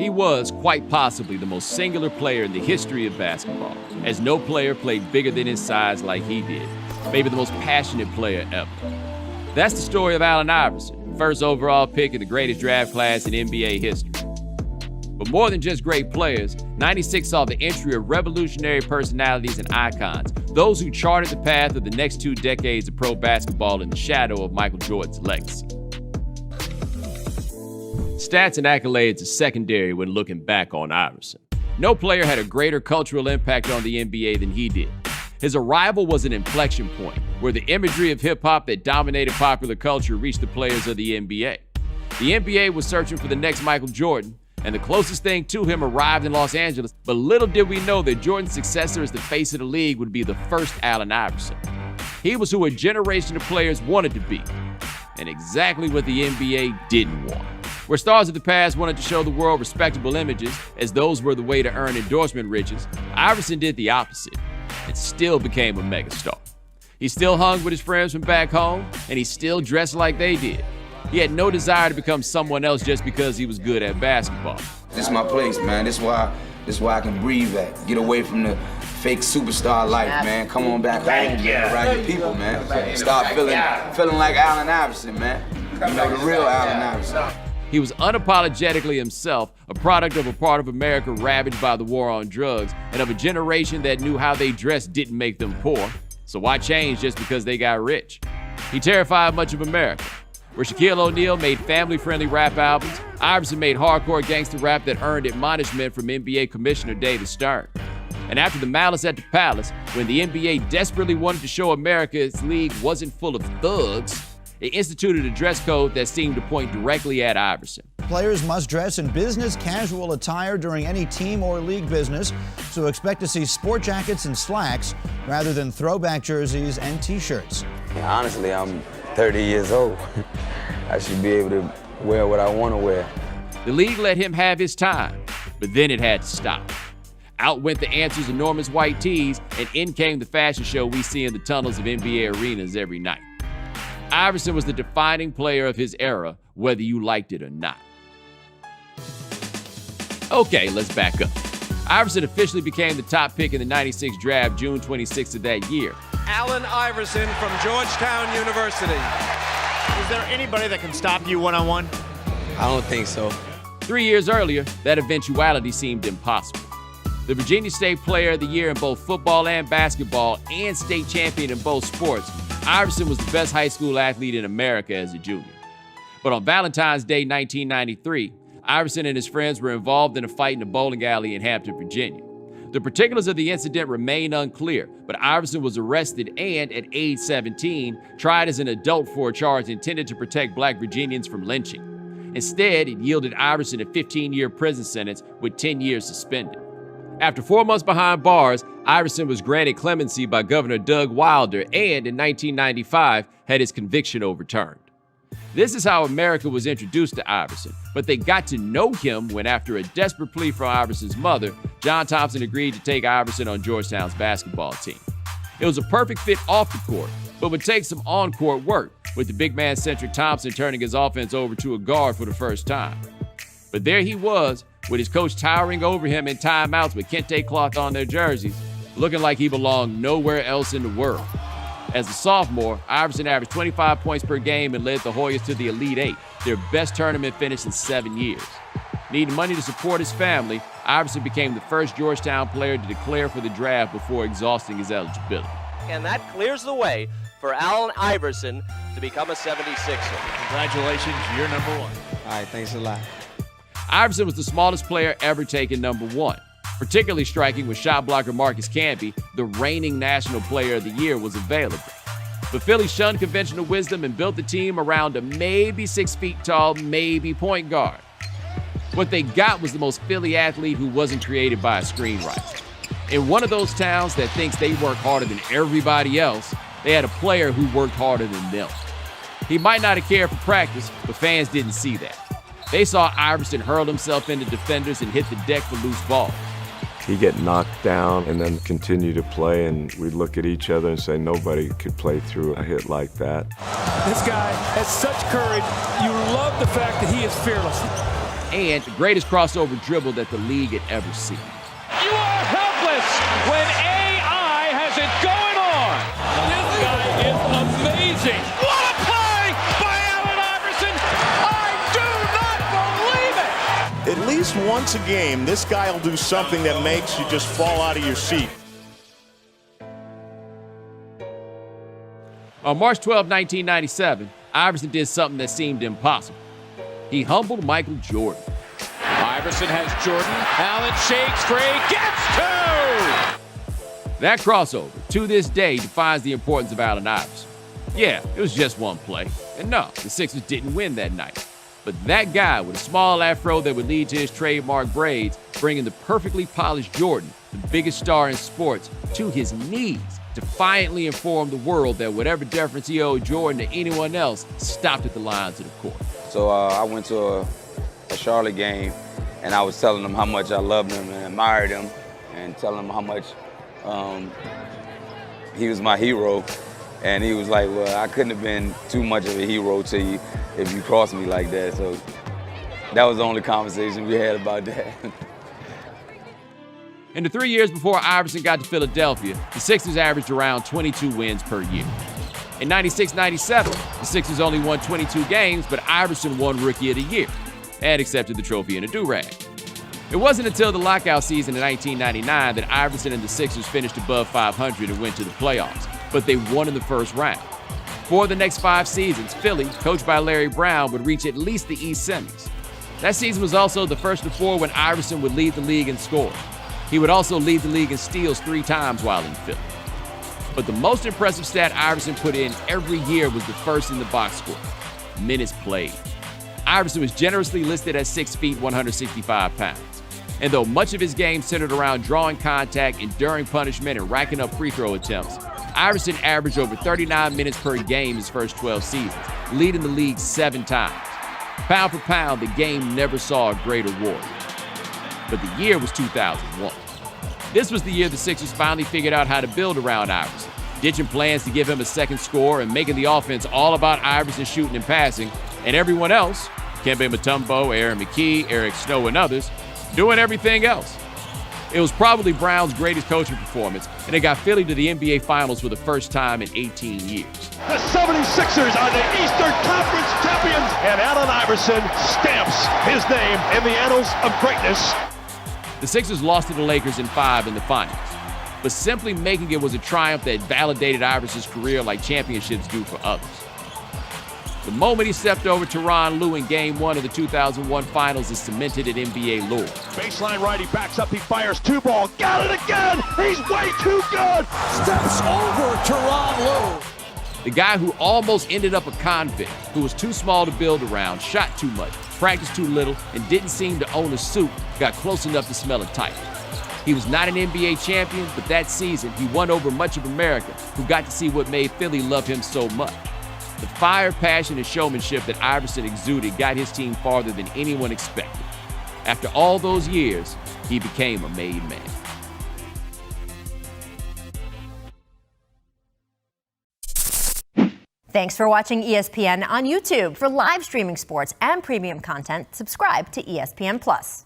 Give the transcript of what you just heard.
He was quite possibly the most singular player in the history of basketball, as no player played bigger than his size like he did. Maybe the most passionate player ever. That's the story of Allen Iverson, first overall pick in the greatest draft class in NBA history. But more than just great players, 96 saw the entry of revolutionary personalities and icons, those who charted the path of the next 2 decades of pro basketball in the shadow of Michael Jordan's legacy. Stats and accolades are secondary when looking back on Iverson. No player had a greater cultural impact on the NBA than he did. His arrival was an inflection point, where the imagery of hip-hop that dominated popular culture reached the players of the NBA. The NBA was searching for the next Michael Jordan, and the closest thing to him arrived in Los Angeles, but little did we know that Jordan's successor as the face of the league would be the first Allen Iverson. He was who a generation of players wanted to be, and exactly what the NBA didn't want. Where stars of the past wanted to show the world respectable images, as those were the way to earn endorsement riches, Iverson did the opposite, and still became a megastar. He still hung with his friends from back home, and he still dressed like they did. He had no desire to become someone else just because he was good at basketball. This is my place, man. This is why I can breathe at. Get away from the fake superstar life, man. Come on back home, man. Around your people, man. Start feeling like Allen Iverson, man. You know, the real Allen Iverson. He was unapologetically himself, a product of a part of America ravaged by the war on drugs, and of a generation that knew how they dressed didn't make them poor. So why change just because they got rich? He terrified much of America. Where Shaquille O'Neal made family-friendly rap albums, Iverson made hardcore gangster rap that earned admonishment from NBA Commissioner David Stern. And after the Malice at the Palace, when the NBA desperately wanted to show America its league wasn't full of thugs, it instituted a dress code that seemed to point directly at Iverson. Players must dress in business casual attire during any team or league business, so expect to see sport jackets and slacks rather than throwback jerseys and t-shirts. Honestly, I'm 30 years old. I should be able to wear what I want to wear. The league let him have his time, but then it had to stop. Out went the Answer's enormous white tees, and in came the fashion show we see in the tunnels of NBA arenas every night. Iverson was the defining player of his era, whether you liked it or not. Okay, let's back up. Iverson officially became the top pick in the 96 draft June 26th of that year. Allen Iverson from Georgetown University. Is there anybody that can stop you one-on-one? I don't think so. 3 years earlier, that eventuality seemed impossible. The Virginia State Player of the Year in both football and basketball, and state champion in both sports, Iverson was the best high school athlete in America as a junior. But on Valentine's Day 1993, Iverson and his friends were involved in a fight in a bowling alley in Hampton, Virginia. The particulars of the incident remain unclear, but Iverson was arrested and, at age 17, tried as an adult for a charge intended to protect black Virginians from lynching. Instead, it yielded Iverson a 15-year prison sentence with 10 years suspended. After 4 months behind bars, Iverson was granted clemency by Governor Doug Wilder and, in 1995, had his conviction overturned. This is how America was introduced to Iverson, but they got to know him when, after a desperate plea from Iverson's mother, John Thompson agreed to take Iverson on Georgetown's basketball team. It was a perfect fit off the court, but would take some on-court work, with the big man-centric Thompson turning his offense over to a guard for the first time. But there he was, with his coach towering over him in timeouts with kente cloth on their jerseys, looking like he belonged nowhere else in the world. As a sophomore, Iverson averaged 25 points per game and led the Hoyas to the Elite Eight, their best tournament finish in 7 years. Needing money to support his family, Iverson became the first Georgetown player to declare for the draft before exhausting his eligibility. And that clears the way for Allen Iverson to become a 76er. Congratulations, you're number one. All right, thanks a lot. Iverson was the smallest player ever taken number one. Particularly striking when shot blocker Marcus Camby, the reigning National Player of the Year, was available. But Philly shunned conventional wisdom and built the team around a maybe 6 feet tall, maybe point guard. What they got was the most Philly athlete who wasn't created by a screenwriter. In one of those towns that thinks they work harder than everybody else, they had a player who worked harder than them. He might not have cared for practice, but fans didn't see that. They saw Iverson hurl himself into defenders and hit the deck for loose balls. He'd get knocked down and then continue to play, and we'd look at each other and say nobody could play through a hit like that. This guy has such courage. You love the fact that he is fearless. and the greatest crossover dribble that the league had ever seen. You are helpless when AI has it going on. This guy is amazing. What a play by Allen Iverson. I do not believe it. At least once a game, this guy will do something that makes you just fall out of your seat. On March 12, 1997, Iverson did something that seemed impossible. He humbled Michael Jordan. Iverson has Jordan. Allen shakes free, gets two! That crossover, to this day, defines the importance of Allen Iverson. Yeah, it was just one play. And no, the Sixers didn't win that night. But that guy with a small afro that would lead to his trademark braids, bringing the perfectly polished Jordan, the biggest star in sports, to his knees, defiantly informed the world that whatever deference he owed Jordan to anyone else stopped at the lines of the court. So I went to a Charlotte game, and I was telling them how much I loved him and admired him, and telling him how much he was my hero. And he was like, well, I couldn't have been too much of a hero to you if you crossed me like that. So that was the only conversation we had about that. In the 3 years before Iverson got to Philadelphia, the Sixers averaged around 22 wins per year. In 96-97, the Sixers only won 22 games, but Iverson won Rookie of the Year and accepted the trophy in a do-rag. It wasn't until the lockout season in 1999 that Iverson and the Sixers finished above 500 and went to the playoffs, but they won in the first round. For the next 5 seasons, Philly, coached by Larry Brown, would reach at least the East Semis. That season was also the first of 4 when Iverson would lead the league in scoring. He would also lead the league in steals 3 times while in Philly. But the most impressive stat Iverson put in every year was the first in the box score: minutes played. Iverson was generously listed at 6 feet, 165 pounds. And though much of his game centered around drawing contact, enduring punishment, and racking up free throw attempts, Iverson averaged over 39 minutes per game his first 12 seasons, leading the league 7 times. Pound for pound, the game never saw a greater warrior. But the year was 2001. This was the year the Sixers finally figured out how to build around Iverson, ditching plans to give him a second score and making the offense all about Iverson shooting and passing, and everyone else, Kemba Mutombo, Aaron McKie, Eric Snow, and others, doing everything else. It was probably Brown's greatest coaching performance, and it got Philly to the NBA Finals for the first time in 18 years. The 76ers are the Eastern Conference champions, and Allen Iverson stamps his name in the annals of greatness. The Sixers lost to the Lakers in 5 in the finals, but simply making it was a triumph that validated Iverson's career like championships do for others. The moment he stepped over Tyronn Lue in Game 1 of the 2001 Finals is cemented in NBA lore. Baseline right, he backs up, he fires 2 ball, got it again! He's way too good! Steps over Tyronn Lue. The guy who almost ended up a convict, who was too small to build around, shot too much, practiced too little, and didn't seem to own a suit, got close enough to smell a tight. He was not an NBA champion, but that season he won over much of America, who got to see what made Philly love him so much. The fire, passion, and showmanship that Iverson exuded got his team farther than anyone expected. After all those years, he became a made man. Thanks for watching ESPN on YouTube. For live streaming sports and premium content, subscribe to ESPN+.